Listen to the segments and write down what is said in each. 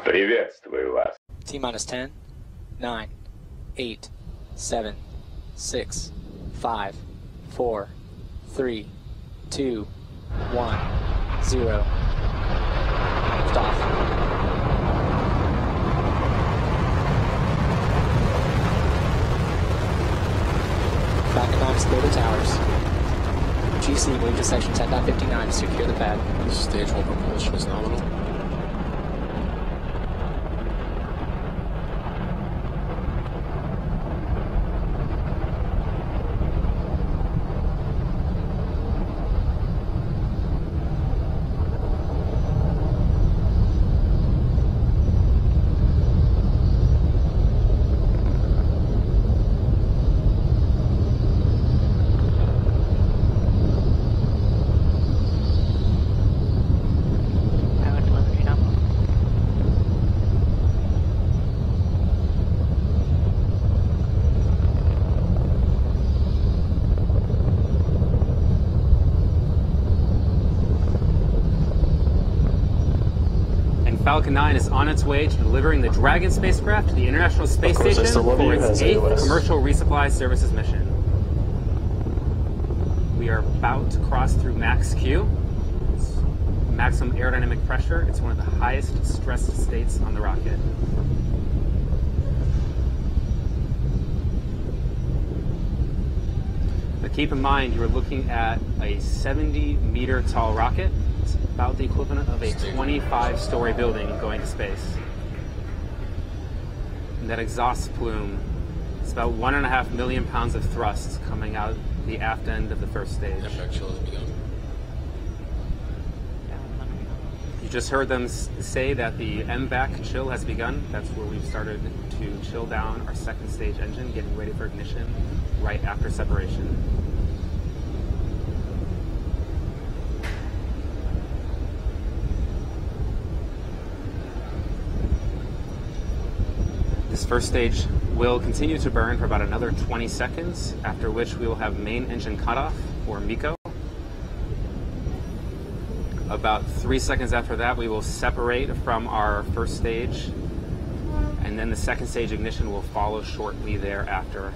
Приветствую вас. T-minus 10, 9, 8, 7, 6, 5, 4, 3, 2, 1, 0. Stop. Falcon 9 is clear to towers. GC, move to section 10.59 to secure the pad. Stage 1 propulsion is nominal. Falcon 9 is on its way to delivering the Dragon spacecraft to the International Space Station for its 8th commercial resupply services mission. We are about to cross through max Q. It's maximum aerodynamic pressure. It's one of the highest stressed states on the rocket. But keep in mind, you're looking at a 70-meter tall rocket. It's about the equivalent of a 25-story building going to space. And that exhaust plume, it's about 1.5 million pounds of thrust coming out the aft end of the first stage. You just heard them say that the MVAC chill has begun. That's where we've started to chill down our second stage engine, getting ready for ignition right after separation. This first stage will continue to burn for about another 20 seconds, after which we will have main engine cutoff, or MECO. About 3 seconds after that, we will separate from our first stage, and then the second stage ignition will follow shortly thereafter.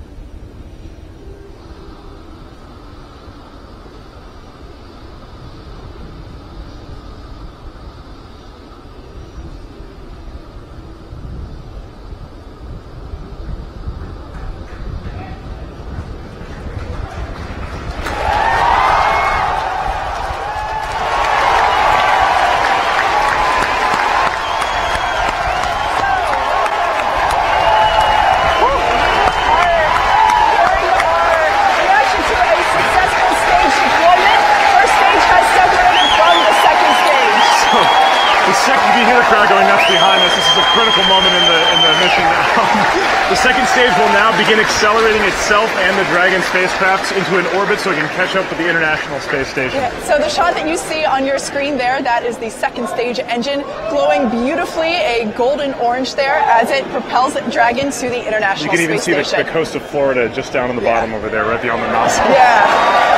The second stage will now begin accelerating itself and the Dragon spacecraft into an orbit so it can catch up with the International Space Station. Yeah, so the shot that you see on your screen there, that is the second stage engine glowing beautifully, a golden orange there as it propels Dragon to the International Space Station. You can even see the coast of Florida just down on the bottom over there, right beyond the nozzle. Yeah.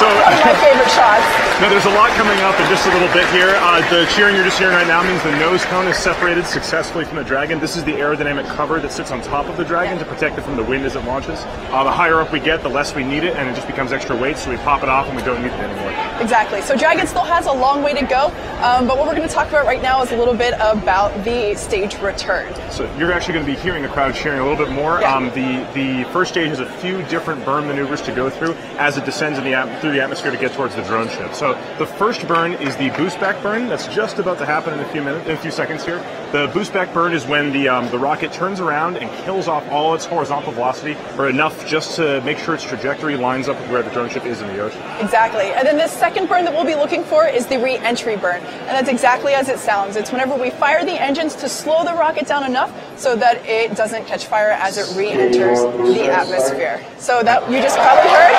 So, one of my favorite shots. Now there's a lot coming up in just a little bit here. The cheering you're just hearing right now means the nose cone is separated successfully from the Dragon. This is the aerodynamic cover that sits on top of the Dragon to protect it from the wind as it launches. The higher up we get, the less we need it, and it just becomes extra weight, so we pop it off and we don't need it anymore. Exactly. So Dragon still has a long way to go, but what we're going to talk about right now is a little bit about the stage return. So you're actually going to be hearing the crowd cheering a little bit more. Yeah. The first stage has a few different burn maneuvers to go through as it descends in through the atmosphere to get towards the drone ship. So the first burn is the boost back burn. That's just about to happen in a few seconds here. The boost back burn is when the rocket turns around and kills off all its horizontal velocity, or enough just to make sure its trajectory lines up with where the drone ship is in the ocean. Exactly. And then the second burn that we'll be looking for is the re-entry burn. And that's exactly as it sounds. It's whenever we fire the engines to slow the rocket down enough so that it doesn't catch fire as it re-enters the atmosphere. So that you just probably heard,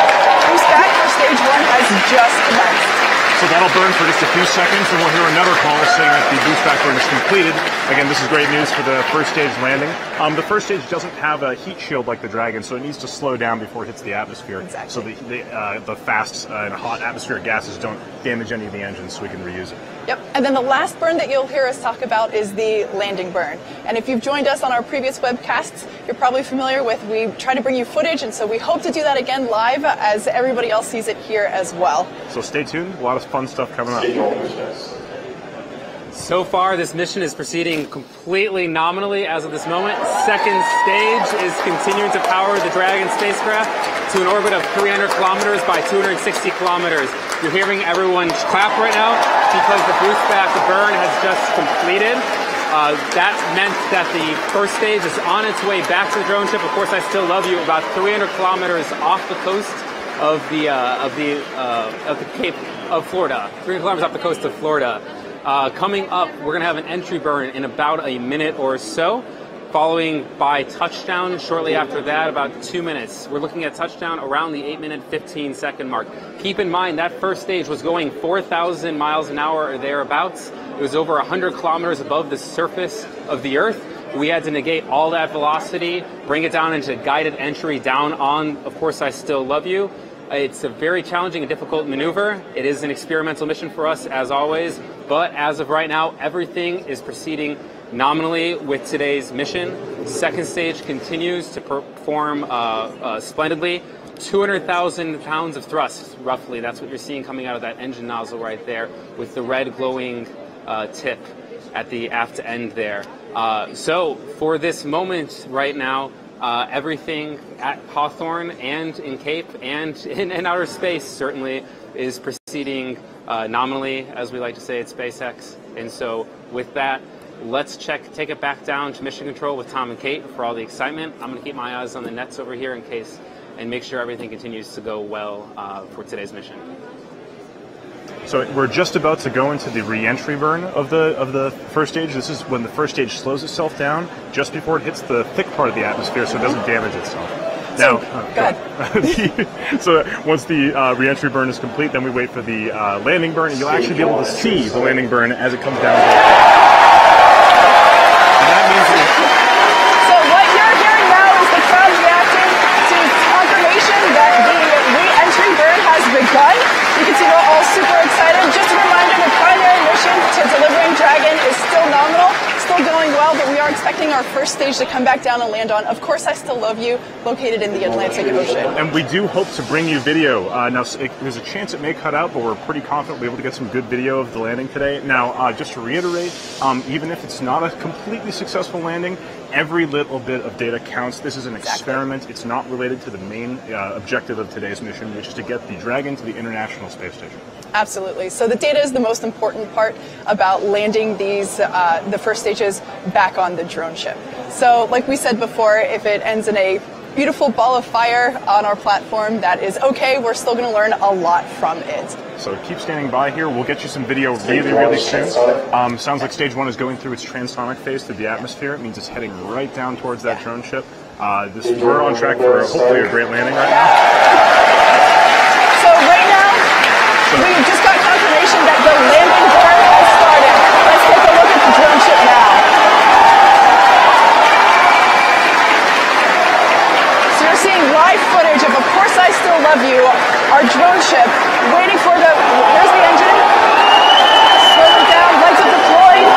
boost back for stage 1 has just commenced. So that'll burn for just a few seconds, and we'll hear another call saying that the boost back burn is completed. Again, this is great news for the first stage landing. The first stage doesn't have a heat shield like the Dragon, so it needs to slow down before it hits the atmosphere. Exactly. So the fast and hot atmospheric gases don't damage any of the engines, so we can reuse it. Yep, and then the last burn that you'll hear us talk about is the landing burn. And if you've joined us on our previous webcasts, you're probably familiar with, we try to bring you footage, and so we hope to do that again live as everybody else sees it here as well. So stay tuned, a lot of fun stuff coming up. So far, this mission is proceeding completely nominally as of this moment. Second stage is continuing to power the Dragon spacecraft to an orbit of 300 kilometers by 260 kilometers. You're hearing everyone clap right now because the boost back burn has just completed. That meant that the first stage is on its way back to the drone ship. Of course, I Still Love You, about 300 kilometers off the coast of the Cape of Florida. 300 kilometers off the coast of Florida. Coming up, we're going to have an entry burn in about a minute or so, following by touchdown shortly after that, about 2 minutes. We're looking at touchdown around the 8-minute, 15-second mark. Keep in mind that first stage was going 4,000 miles an hour or thereabouts. It was over 100 kilometers above the surface of the Earth. We had to negate all that velocity, bring it down into guided entry down on, of course, I Still Love You. It's a very challenging and difficult maneuver. It is an experimental mission for us, as always, but as of right now, everything is proceeding nominally with today's mission. Second stage continues to perform splendidly. 200,000 pounds of thrust, roughly. That's what you're seeing coming out of that engine nozzle right there with the red glowing tip at the aft end there. So for this moment right now, everything at Hawthorne and in Cape and in outer space certainly is proceeding nominally, as we like to say at SpaceX. And so with that, let's take it back down to Mission Control with Tom and Kate for all the excitement. I'm going to keep my eyes on the nets over here in case, and make sure everything continues to go well for today's mission. So we're just about to go into the re-entry burn of the first stage. This is when the first stage slows itself down just before it hits the thick part of the atmosphere, so it doesn't damage itself. Now, so once the re-entry burn is complete, then we wait for the landing burn, and you'll actually be able to see the landing burn as it comes down. And that means so what you're hearing now is the crowd reacting to confirmation that the re-entry burn has begun. You can see we're all super excited. Just a reminder, the primary mission to delivering Dragon is still nominal, still going well, but we are expecting our first stage to come back down and land on, of course, I Still Love You, located in the Atlantic Ocean. And we do hope to bring you video. Now, there's a chance it may cut out, but we're pretty confident we'll be able to get some good video of the landing today. Now, just to reiterate, even if it's not a completely successful landing, every little bit of data counts. This is an experiment. It's not related to the main objective of today's mission, which is to get the Dragon to the International Space Station. Absolutely. So the data is the most important part about landing these, the first stages back on the drone ship. So like we said before, if it ends in a beautiful ball of fire on our platform, that is okay. We're still going to learn a lot from it. So keep standing by here. We'll get you some video really soon. Sounds like stage one is going through its transonic phase through the atmosphere. It means it's heading right down towards that drone ship. We're on track for hopefully a great landing right now. So right now, we've just got confirmation that the landing burn has started. Let's take a look at the drone ship now. So you're seeing live footage of course I Still Love You, our drone ship, waiting for here's the engine. Slow it down, lights are deployed.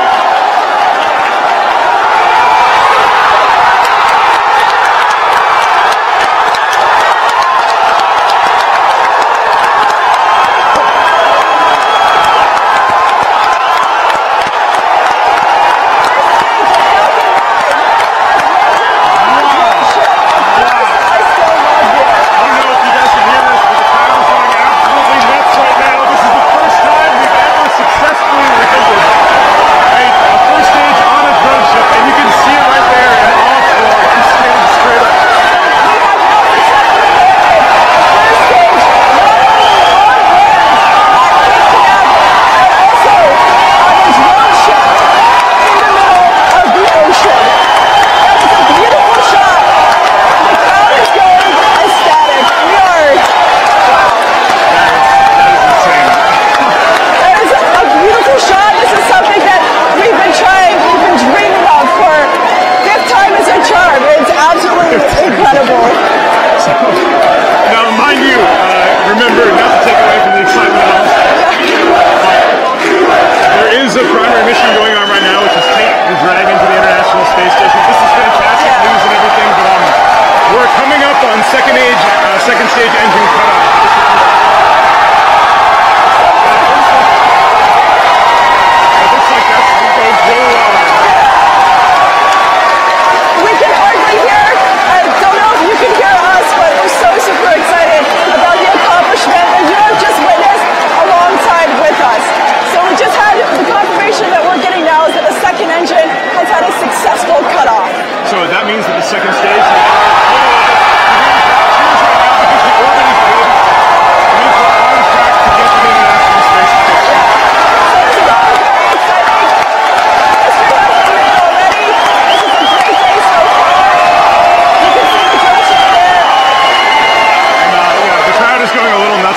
second stage.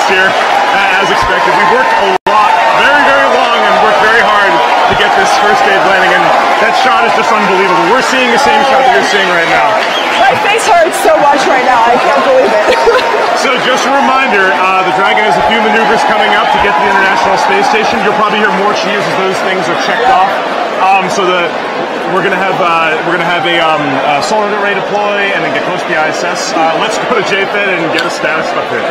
Here, as expected. We've worked a lot, very, very long, and worked very hard to get this first stage landing, and that shot is just unbelievable. We're seeing the same shot that you're seeing right now. My face hurts so much right now, I can't believe it. So just a reminder, the Dragon has a few maneuvers coming up to get to the International Space Station. You'll probably hear more cheers as those things are checked off. We're gonna have a solar array deploy and then get close to the ISS. Let's go to JFED and get a status update.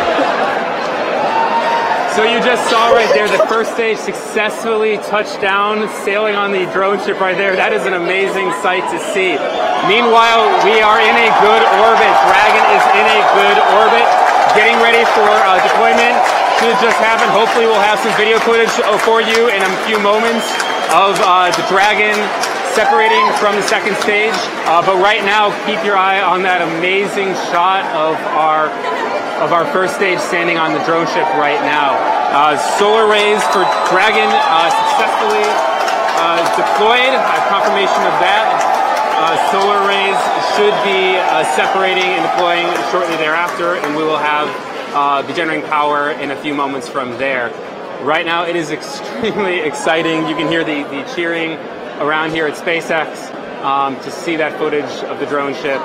So you just saw right there the first stage successfully touched down, sailing on the drone ship right there. That is an amazing sight to see. Meanwhile, we are in a good orbit. Dragon is in a good orbit, getting ready for deployment. Should just happen. Hopefully we'll have some video footage for you in a few moments of the Dragon separating from the second stage. But right now, keep your eye on that amazing shot of our first stage standing on the drone ship right now. Solar rays for Dragon successfully deployed. I have confirmation of that. Solar rays should be separating and deploying shortly thereafter, and we will be generating power in a few moments from there. Right now it is extremely exciting. You can hear the cheering around here at SpaceX to see that footage of the drone ship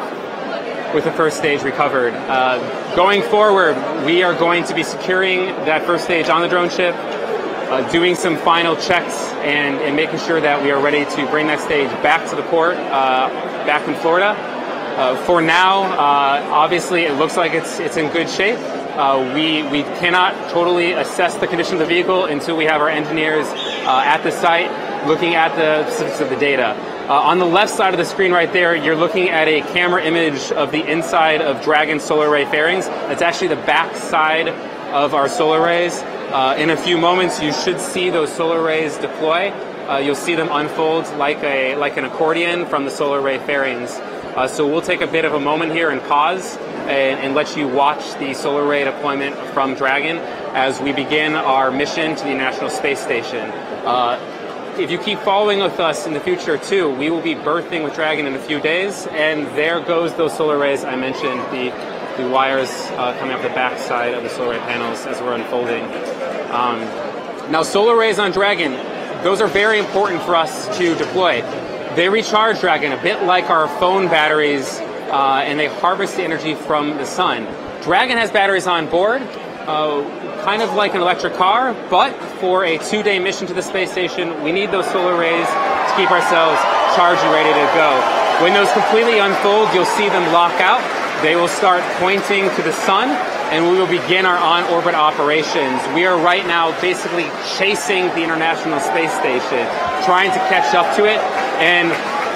with the first stage recovered. Going forward, we are going to be securing that first stage on the drone ship, doing some final checks and making sure that we are ready to bring that stage back to the port, back in Florida. For now, obviously it looks like it's in good shape. We cannot totally assess the condition of the vehicle until we have our engineers at the site looking at the specifics of the data. On the left side of the screen right there, you're looking at a camera image of the inside of Dragon solar ray fairings. That's actually the back side of our solar rays. In a few moments, you should see those solar rays deploy. You'll see them unfold like an accordion from the solar ray fairings. So we'll take a bit of a moment here and pause and let you watch the solar ray deployment from Dragon as we begin our mission to the International Space Station. If you keep following with us in the future too, we will be berthing with Dragon in a few days, and there goes those solar rays I mentioned, the wires coming up the back side of the solar ray panels as we're unfolding. Now solar rays on Dragon, those are very important for us to deploy. They recharge Dragon a bit like our phone batteries, and they harvest the energy from the sun. Dragon has batteries on board, kind of like an electric car, but for a 2-day mission to the space station, we need those solar rays to keep ourselves charged and ready to go. When those completely unfold, you'll see them lock out. They will start pointing to the sun, and we will begin our on-orbit operations. We are right now basically chasing the International Space Station, trying to catch up to it, and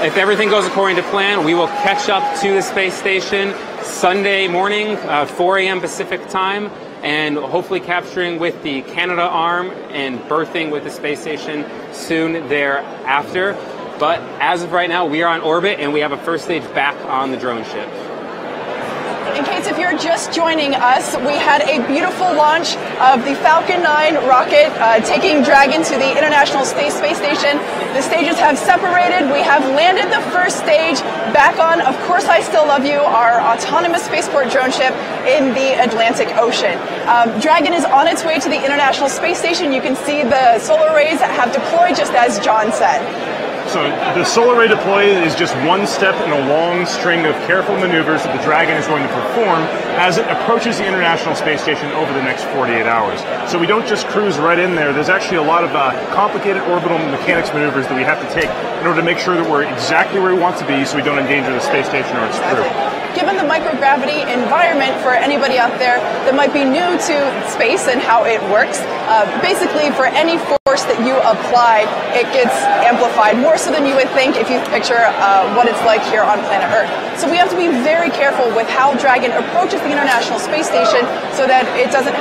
if everything goes according to plan, we will catch up to the space station Sunday morning, 4 a.m. Pacific time, and hopefully capturing with the Canada arm and berthing with the space station soon thereafter. But as of right now, we are on orbit and we have a first stage back on the drone ship. In case if you're just joining us, we had a beautiful launch of the Falcon 9 rocket taking Dragon to the International Space Station. The stages have separated. We have landed the first stage back on Of Course I Still Love You, our autonomous spaceport drone ship in the Atlantic Ocean. Dragon is on its way to the International Space Station. You can see the solar rays have deployed just as John said. So the solar ray deploy is just one step in a long string of careful maneuvers that the Dragon is going to perform as it approaches the International Space Station over the next 48 hours. So we don't just cruise right in there. There's actually a lot of complicated orbital mechanics maneuvers that we have to take in order to make sure that we're exactly where we want to be so we don't endanger the space station or its crew. Given the microgravity environment, for anybody out there that might be new to space and how it works, basically for any force that you apply, it gets amplified more more so than you would think if you picture what it's like here on planet Earth. So we have to be very careful with how Dragon approaches the International Space Station so that it doesn't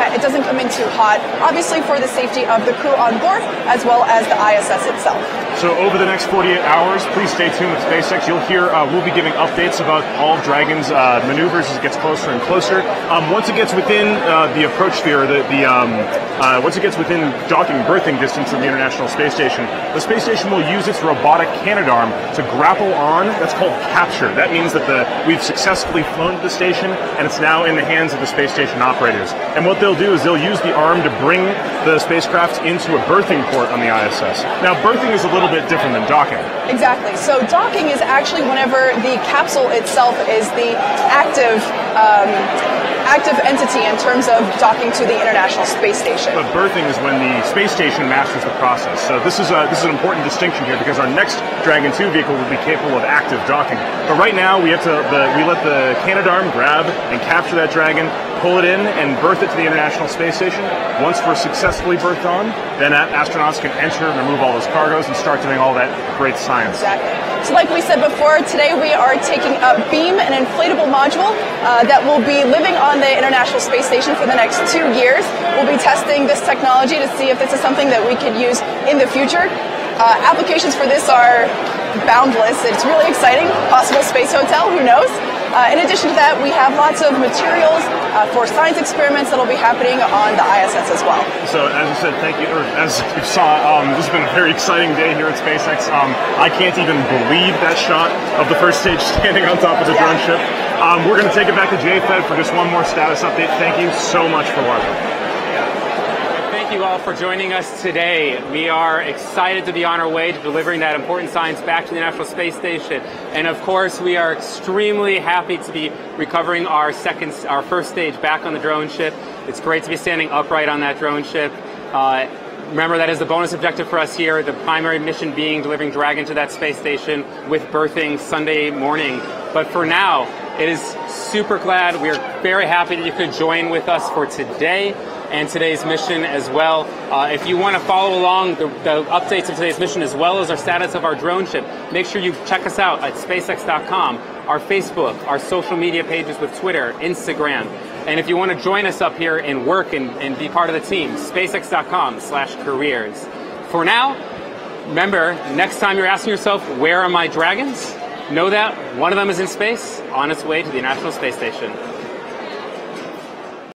come in too hot, obviously for the safety of the crew on board as well as the ISS itself. So over the next 48 hours, please stay tuned with SpaceX. You'll hear we'll be giving updates about all of Dragon's maneuvers as it gets closer and closer. Once it gets within the approach sphere, once it gets within docking berthing distance of the International Space Station, the space station will use its robotic Canadarm to grapple on. That's called capture. That means that we've successfully flown to the station, and it's now in the hands of the space station operators. And what they'll do is they'll use the arm to bring the spacecraft into a berthing port on the ISS. Now, berthing is a little bit different than docking. Exactly. So docking is actually whenever the capsule itself is the active entity in terms of docking to the International Space Station. But berthing is when the space station masters the process. So this is an important distinction here because our next Dragon 2 vehicle will be capable of active docking. But right now we let the Canadarm grab and capture that Dragon, pull it in, and berth it to the International Space Station. Once we're successfully berthed on, then astronauts can enter and remove all those cargoes and start doing all that great science. Exactly. So like we said before, today we are taking a beam, an inflatable module that will be living on the International Space Station for the next 2 years. We'll be testing this technology to see if this is something that we could use in the future. Applications for this are boundless. It's really exciting. Possible space hotel, who knows? In addition to that, we have lots of materials for science experiments that will be happening on the ISS as well. So as you said, thank you. Or as you saw, this has been a very exciting day here at SpaceX. I can't even believe that shot of the first stage standing on top of the drone ship. We're going to take it back to JFED for just one more status update. Thank you so much for watching. Thank you all for joining us today. We are excited to be on our way to delivering that important science back to the International Space Station. And of course, we are extremely happy to be recovering our first stage back on the drone ship. It's great to be standing upright on that drone ship. Remember, that is the bonus objective for us here, the primary mission being delivering Dragon to that space station with berthing Sunday morning. But for now, it is super glad. We are very happy that you could join with us for today and today's mission as well. If you want to follow along the updates of today's mission as well as our status of our drone ship, make sure you check us out at SpaceX.com, our Facebook, our social media pages with Twitter, Instagram. And if you want to join us up here and work and be part of the team, SpaceX.com/careers. For now, remember, next time you're asking yourself, where are my Dragons? Know that one of them is in space, on its way to the International Space Station.